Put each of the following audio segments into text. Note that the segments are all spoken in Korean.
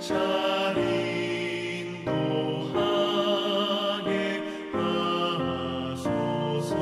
잘 인도하게 하소서.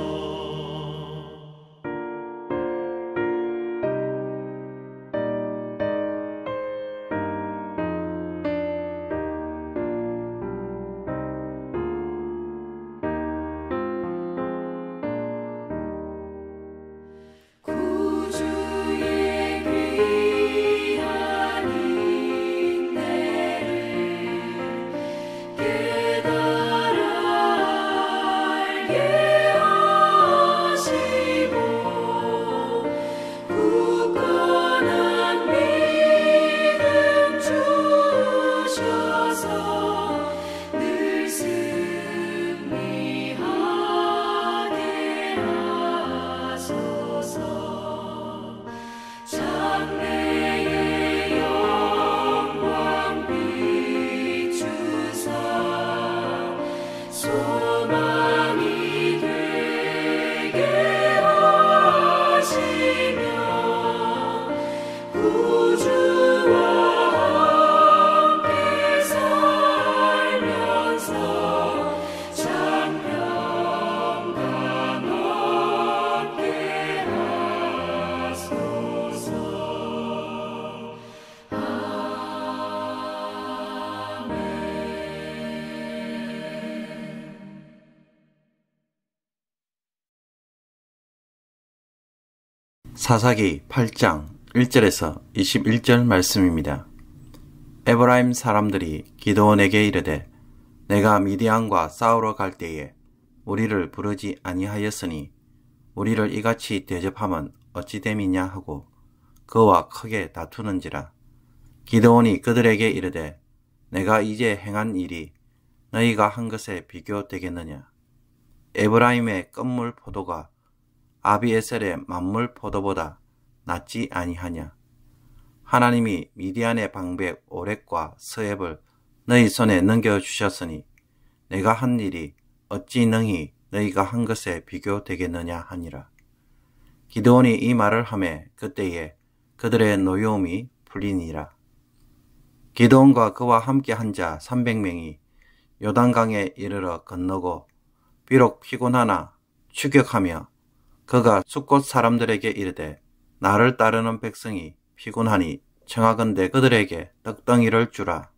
사사기 8장 1절에서 21절 말씀입니다. 에브라임 사람들이 기드온에게 이르되 내가 미디안과 싸우러 갈 때에 우리를 부르지 아니하였으니 우리를 이같이 대접함은 어찌 됨이냐 하고 그와 크게 다투는지라. 기드온이 그들에게 이르되 내가 이제 행한 일이 너희가 한 것에 비교되겠느냐. 에브라임의 끝물 포도가 아비에셀의 만물 포도보다 낫지 아니하냐. 하나님이 미디안의 방백 오렉과 스앱을 너희 손에 넘겨주셨으니 내가 한 일이 어찌 능히 너희가 한 것에 비교되겠느냐 하니라. 기드온이 이 말을 하매 그때에 그들의 노여움이 풀리니라. 기드온과 그와 함께 한 자 300명이 요단강에 이르러 건너고 비록 피곤하나 추격하며 그가 숫곳 사람들에게 이르되 나를 따르는 백성이 피곤하니 청하건대 그들에게 떡덩이를 주라.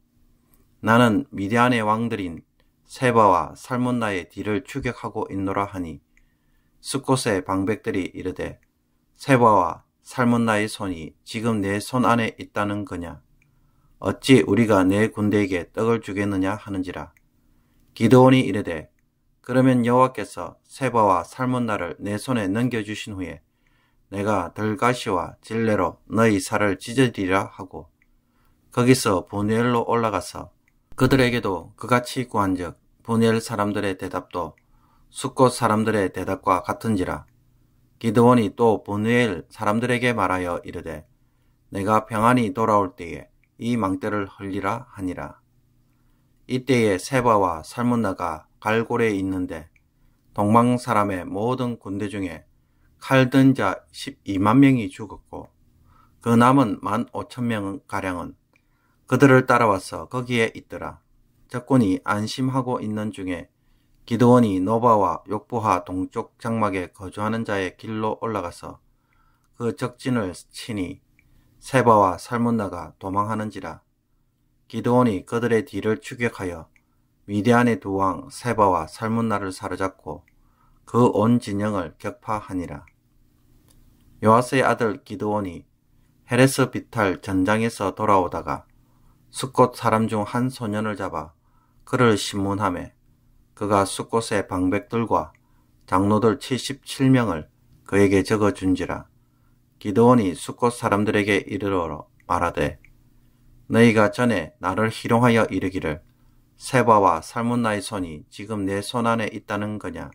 나는 미디안의 왕들인 세바와 살문나의 뒤를 추격하고 있노라 하니 숫곳의 방백들이 이르되 세바와 살문나의 손이 지금 내 손 안에 있다는 거냐. 어찌 우리가 내 군대에게 떡을 주겠느냐 하는지라. 기드온이 이르되 그러면 여호와께서 세바와 살문나를 내 손에 넘겨주신 후에 내가 들가시와 질레로 너희 살을 찢으리라 하고 거기서 브누엘로 올라가서 그들에게도 그같이 구한즉 브누엘 사람들의 대답도 숫곳 사람들의 대답과 같은지라. 기드온이 또 브누엘 사람들에게 말하여 이르되 내가 평안히 돌아올 때에 이 망대를 헐리라 하니라. 이때에 세바와 살문나가 갈골에 있는데 동방 사람의 모든 군대 중에 칼 든 자 12만 명이 죽었고 그 남은 15,000명가량은 그들을 따라와서 거기에 있더라. 적군이 안심하고 있는 중에 기드온이 노바와 욕부하 동쪽 장막에 거주하는 자의 길로 올라가서 그 적진을 치니 세바와 살문나가 도망하는지라. 기드온이 그들의 뒤를 추격하여 미디안의 두 왕 세바와 살문나를 사로잡고 그 온 진영을 격파하니라. 요아스의 아들 기드온이 헤레스 비탈 전장에서 돌아오다가 숫곳 사람 중 한 소년을 잡아 그를 신문하매 그가 숫곳의 방백들과 장로들 77명을 그에게 적어준지라. 기드온이 숫곳 사람들에게 이르러 말하되 너희가 전에 나를 희롱하여 이르기를 세바와 살문나의 손이 지금 내 손 안에 있다는 거냐.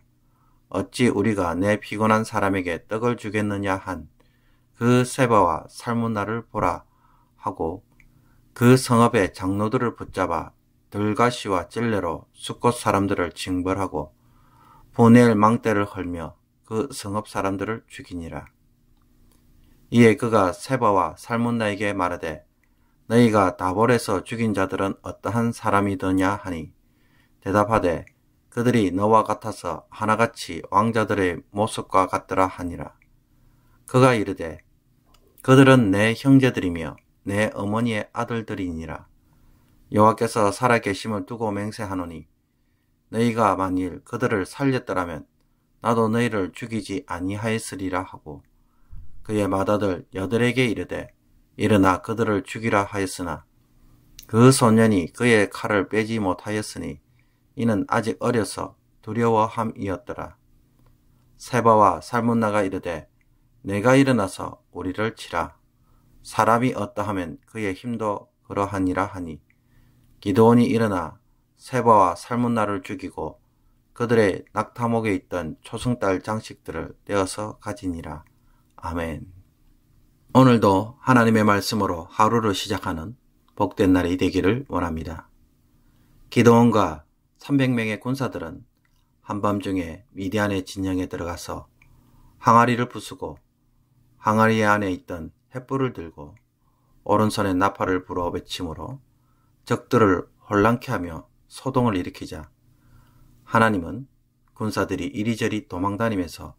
어찌 우리가 내 피곤한 사람에게 떡을 주겠느냐 한 그 세바와 살문나를 보라 하고 그 성읍의 장로들을 붙잡아 들가시와 찔레로 숫곳 사람들을 징벌하고 브누엘 망대를 헐며 그 성읍 사람들을 죽이니라. 이에 그가 세바와 살문나에게 말하되 너희가 다볼에서 죽인 자들은 어떠한 사람이더냐 하니 대답하되 그들이 너와 같아서 하나같이 왕자들의 모습과 같더라 하니라. 그가 이르되 그들은 내 형제들이며 내 어머니의 아들들이니라. 여호와께서 살아계심을 두고 맹세하노니 너희가 만일 그들을 살렸더라면 나도 너희를 죽이지 아니하였으리라 하고 그의 맏아들 여들에게 이르되 일어나 그들을 죽이라 하였으나 그 소년이 그의 칼을 빼지 못하였으니 이는 아직 어려서 두려워함이었더라. 세바와 살문나가 이르되 내가 일어나서 우리를 치라. 사람이 어떠하면 그의 힘도 그러하니라 하니 기드온이 일어나 세바와 살문나를 죽이고 그들의 낙타목에 있던 초승달 장식들을 떼어서 가지니라. 아멘. 오늘도 하나님의 말씀으로 하루를 시작하는 복된 날이 되기를 원합니다. 기드온과 300명의 군사들은 한밤중에 미디안의 진영에 들어가서 항아리를 부수고 항아리 안에 있던 횃불을 들고 오른손에 나팔을 불어 외침으로 적들을 혼란케 하며 소동을 일으키자 하나님은 군사들이 이리저리 도망다니면서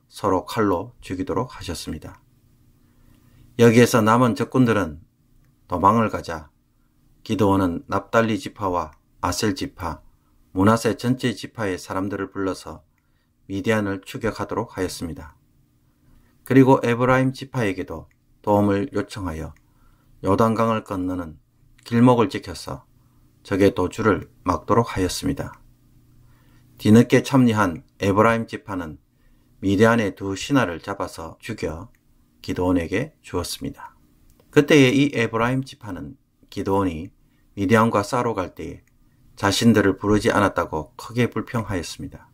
서로 칼로 죽이도록 하셨습니다. 여기에서 남은 적군들은 도망을 가자 기드온은 납달리 지파와 아셀 지파, 므낫세 전체 지파의 사람들을 불러서 미디안을 추격하도록 하였습니다. 그리고 에브라임 지파에게도 도움을 요청하여 요단강을 건너는 길목을 지켜서 적의 도주를 막도록 하였습니다. 뒤늦게 참여한 에브라임 지파는 미디안의 두 신하를 잡아서 죽여 기드온에게 주었습니다. 그때의 이 에브라임 지파는 기드온이 미디안과 싸우러 갈 때에 자신들을 부르지 않았다고 크게 불평하였습니다.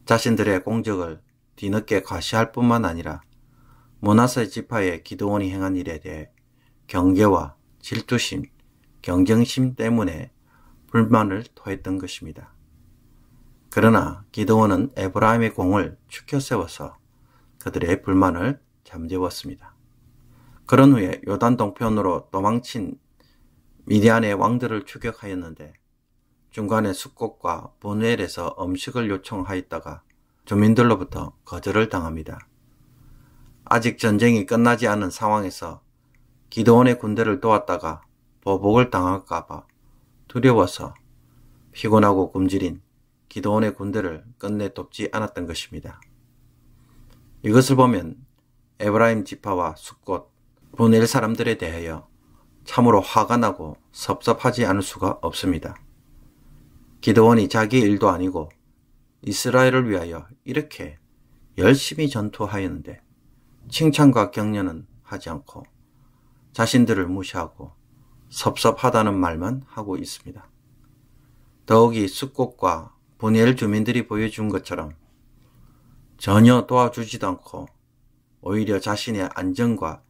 자신들의 공적을 뒤늦게 과시할 뿐만 아니라 므낫세 지파의 기드온이 행한 일에 대해 경계와 질투심, 경쟁심 때문에 불만을 토했던 것입니다. 그러나 기드온은 에브라임의 공을 축혀 세워서 그들의 불만을 잠재웠습니다. 그런 후에 요단 동편으로 도망친 미디안의 왕들을 추격하였는데 중간에 숫곳과 보누엘에서 음식을 요청하였다가 주민들로부터 거절을 당합니다. 아직 전쟁이 끝나지 않은 상황에서 기드온의 군대를 도왔다가 보복을 당할까 봐 두려워서 피곤하고 굶주린 기드온의 군대를 끝내 돕지 않았던 것입니다. 이것을 보면 에브라임 지파와 숫곳, 보누엘 사람들에 대하여 참으로 화가 나고 섭섭하지 않을 수가 없습니다. 기드온이 자기 일도 아니고 이스라엘을 위하여 이렇게 열심히 전투하였는데 칭찬과 격려는 하지 않고 자신들을 무시하고 섭섭하다는 말만 하고 있습니다. 더욱이 숫곳과 보누엘 주민들이 보여준 것처럼 전혀 도와주지도 않고 오히려 자신의 안정과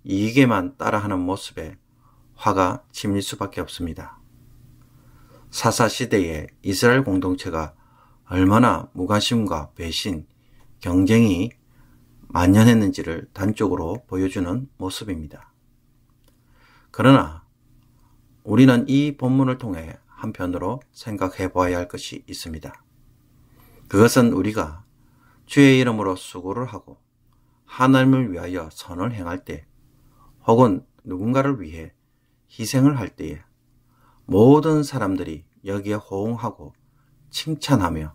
이익에만 따라하는 모습에 화가 치밀 수밖에 없습니다. 사사시대의 이스라엘 공동체가 얼마나 무관심과 배신, 경쟁이 만연했는지를 단적으로 보여주는 모습입니다. 그러나 우리는 이 본문을 통해 한편으로 생각해 보아야 할 것이 있습니다. 그것은 우리가 주의 이름으로 수고를 하고 하나님을 위하여 선을 행할 때 혹은 누군가를 위해 희생을 할 때에 모든 사람들이 여기에 호응하고 칭찬하며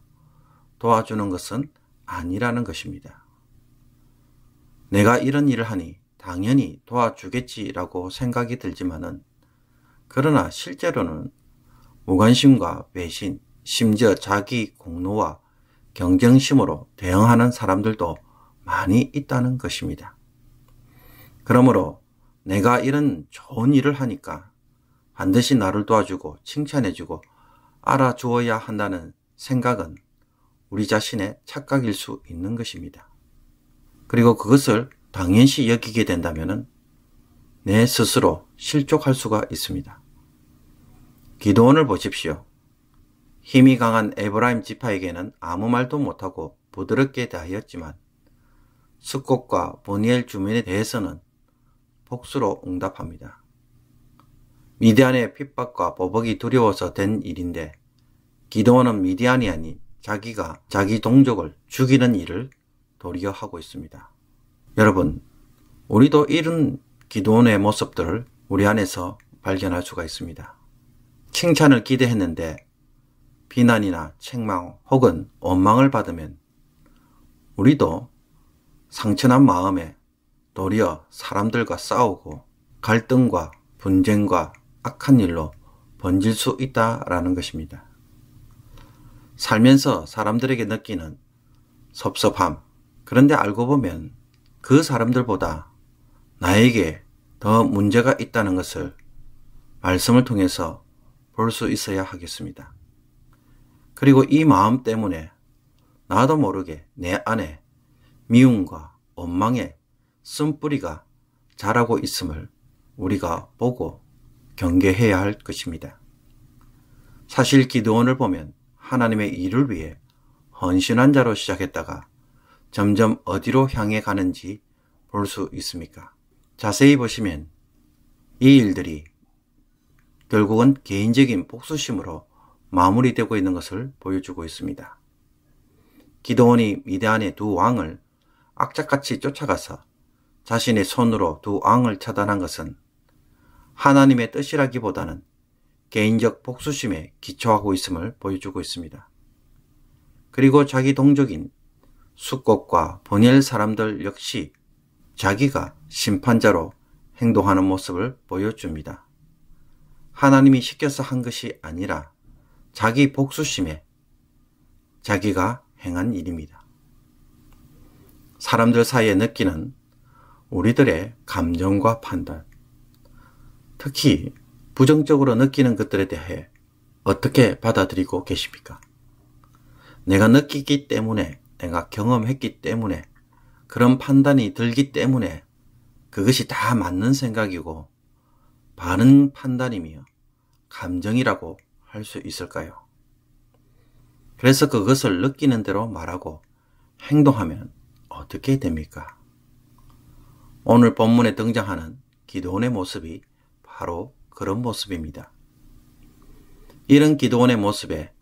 도와주는 것은 아니라는 것입니다. 내가 이런 일을 하니 당연히 도와주겠지라고 생각이 들지만은 그러나 실제로는 무관심과 배신, 심지어 자기 공로와 경쟁심으로 대응하는 사람들도 많이 있다는 것입니다. 그러므로 내가 이런 좋은 일을 하니까 반드시 나를 도와주고 칭찬해주고 알아주어야 한다는 생각은 우리 자신의 착각일 수 있는 것입니다. 그리고 그것을 당연시 여기게 된다면 내 스스로 실족할 수가 있습니다. 기드온을 보십시오. 힘이 강한 에브라임 지파에게는 아무 말도 못하고 부드럽게 대하였지만 숫곳과 보누엘 주민에 대해서는 복수로 응답합니다. 미디안의 핍박과 보복이 두려워서 된 일인데 기드온은 미디안이 아닌 자기가 자기 동족을 죽이는 일을 도리어 하고 있습니다. 여러분, 우리도 이런 기드온의 모습들을 우리 안에서 발견할 수가 있습니다. 칭찬을 기대했는데 비난이나 책망 혹은 원망을 받으면 우리도 상처난 마음에 도리어 사람들과 싸우고 갈등과 분쟁과 악한 일로 번질 수 있다라는 것입니다. 살면서 사람들에게 느끼는 섭섭함, 그런데 알고 보면 그 사람들보다 나에게 더 문제가 있다는 것을 말씀을 통해서 볼 수 있어야 하겠습니다. 그리고 이 마음 때문에 나도 모르게 내 안에 미움과 원망의 쓴뿌리가 자라고 있음을 우리가 보고 경계해야 할 것입니다. 사실 기드온을 보면 하나님의 일을 위해 헌신한 자로 시작했다가 점점 어디로 향해 가는지 볼 수 있습니까? 자세히 보시면 이 일들이 결국은 개인적인 복수심으로 마무리되고 있는 것을 보여주고 있습니다. 기드온이 미디안의 두 왕을 악착같이 쫓아가서 자신의 손으로 두 왕을 처단한 것은 하나님의 뜻이라기보다는 개인적 복수심에 기초하고 있음을 보여주고 있습니다. 그리고 자기 동족인 숫곳과 분열 사람들 역시 자기가 심판자로 행동하는 모습을 보여줍니다. 하나님이 시켜서 한 것이 아니라 자기 복수심에 자기가 행한 일입니다. 사람들 사이에 느끼는 우리들의 감정과 판단, 특히 부정적으로 느끼는 것들에 대해 어떻게 받아들이고 계십니까? 내가 느끼기 때문에, 내가 경험했기 때문에, 그런 판단이 들기 때문에 그것이 다 맞는 생각이고 바른 판단이며 감정이라고 할 수 있을까요? 그래서 그것을 느끼는 대로 말하고 행동하면 어떻게 됩니까? 오늘 본문에 등장하는 기드온의 모습이 바로 그런 모습입니다. 이런 기드온의 모습에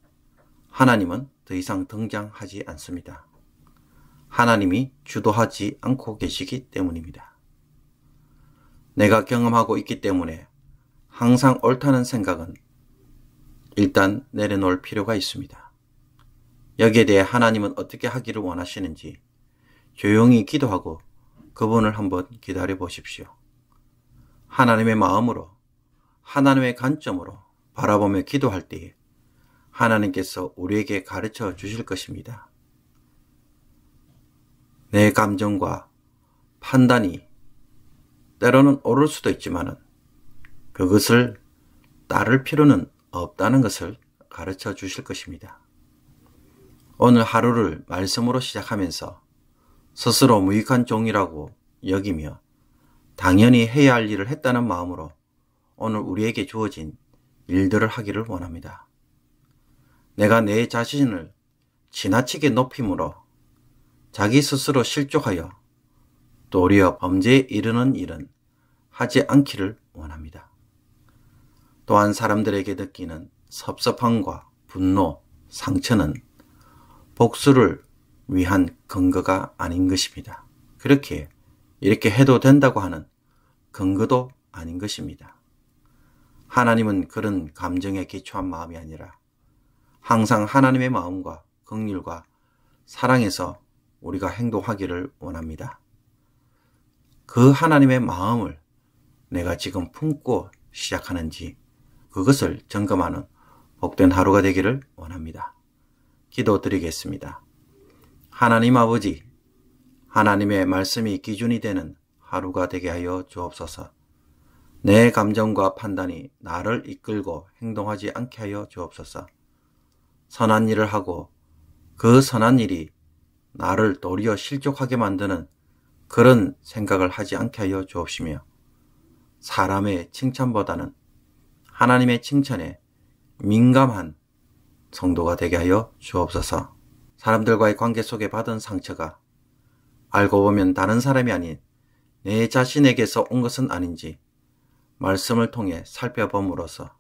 하나님은 더 이상 등장하지 않습니다. 하나님이 주도하지 않고 계시기 때문입니다. 내가 경험하고 있기 때문에 항상 옳다는 생각은 일단 내려놓을 필요가 있습니다. 여기에 대해 하나님은 어떻게 하기를 원하시는지 조용히 기도하고 그분을 한번 기다려 보십시오. 하나님의 마음으로, 하나님의 관점으로 바라보며 기도할 때에 하나님께서 우리에게 가르쳐 주실 것입니다. 내 감정과 판단이 때로는 옳을 수도 있지만 그것을 따를 필요는 없다는 것을 가르쳐 주실 것입니다. 오늘 하루를 말씀으로 시작하면서 스스로 무익한 종이라고 여기며 당연히 해야 할 일을 했다는 마음으로 오늘 우리에게 주어진 일들을 하기를 원합니다. 내가 내 자신을 지나치게 높임으로 자기 스스로 실족하여 도리어 범죄에 이르는 일은 하지 않기를 원합니다. 또한 사람들에게 느끼는 섭섭함과 분노, 상처는 복수를 위한 근거가 아닌 것입니다. 이렇게 해도 된다고 하는 근거도 아닌 것입니다. 하나님은 그런 감정에 기초한 마음이 아니라 항상 하나님의 마음과 긍휼과 사랑에서 우리가 행동하기를 원합니다. 그 하나님의 마음을 내가 지금 품고 시작하는지 그것을 점검하는 복된 하루가 되기를 원합니다. 기도드리겠습니다. 하나님 아버지, 하나님의 말씀이 기준이 되는 하루가 되게 하여 주옵소서. 내 감정과 판단이 나를 이끌고 행동하지 않게 하여 주옵소서. 선한 일을 하고 그 선한 일이 나를 도리어 실족하게 만드는 그런 생각을 하지 않게 하여 주옵시며 사람의 칭찬보다는 하나님의 칭찬에 민감한 성도가 되게 하여 주옵소서. 사람들과의 관계 속에 받은 상처가 알고 보면 다른 사람이 아닌 내 자신에게서 온 것은 아닌지 말씀을 통해 살펴봄으로써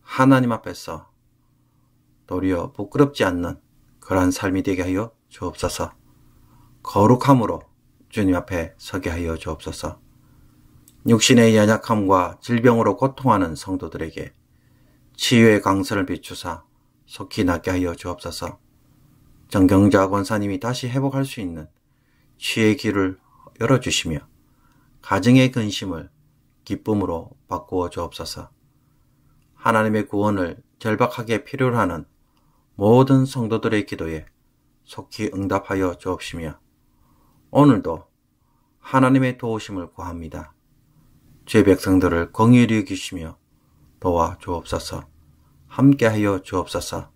하나님 앞에서 도리어 부끄럽지 않는 그러한 삶이 되게 하여 주옵소서. 거룩함으로 주님 앞에 서게 하여 주옵소서. 육신의 연약함과 질병으로 고통하는 성도들에게 치유의 강선을 비추사 속히 낫게 하여 주옵소서. 정경자 권사님이 다시 회복할 수 있는 치유의 길을 열어주시며 가정의 근심을 기쁨으로 바꾸어 주옵소서. 하나님의 구원을 절박하게 필요로 하는 모든 성도들의 기도에 속히 응답하여 주옵시며 오늘도 하나님의 도우심을 구합니다. 죄 백성들을 긍휼히 여기시며 도와 주옵소서. 함께하여 주옵소서.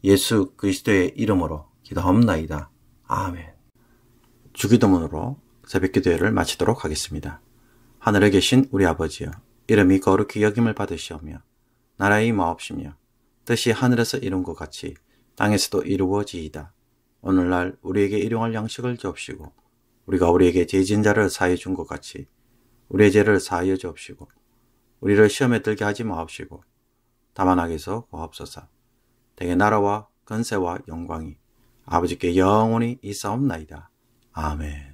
예수 그리스도의 이름으로 기도합나이다. 아멘. 주기도문으로 새벽기도회를 마치도록 하겠습니다. 하늘에 계신 우리 아버지여, 이름이 거룩히 여김을 받으시오며 나라의 임하옵시며 뜻이 하늘에서 이룬 것 같이 땅에서도 이루어지이다. 오늘날 우리에게 일용할 양식을 주옵시고 우리가 우리에게 죄진 자를 사하여 준 것 같이 우리의 죄를 사하여 주옵시고 우리를 시험에 들게 하지 마옵시고 다만 악에서 구하옵소서. 대개 나라와 권세와 영광이 아버지께 영원히 있사옵나이다. 아멘.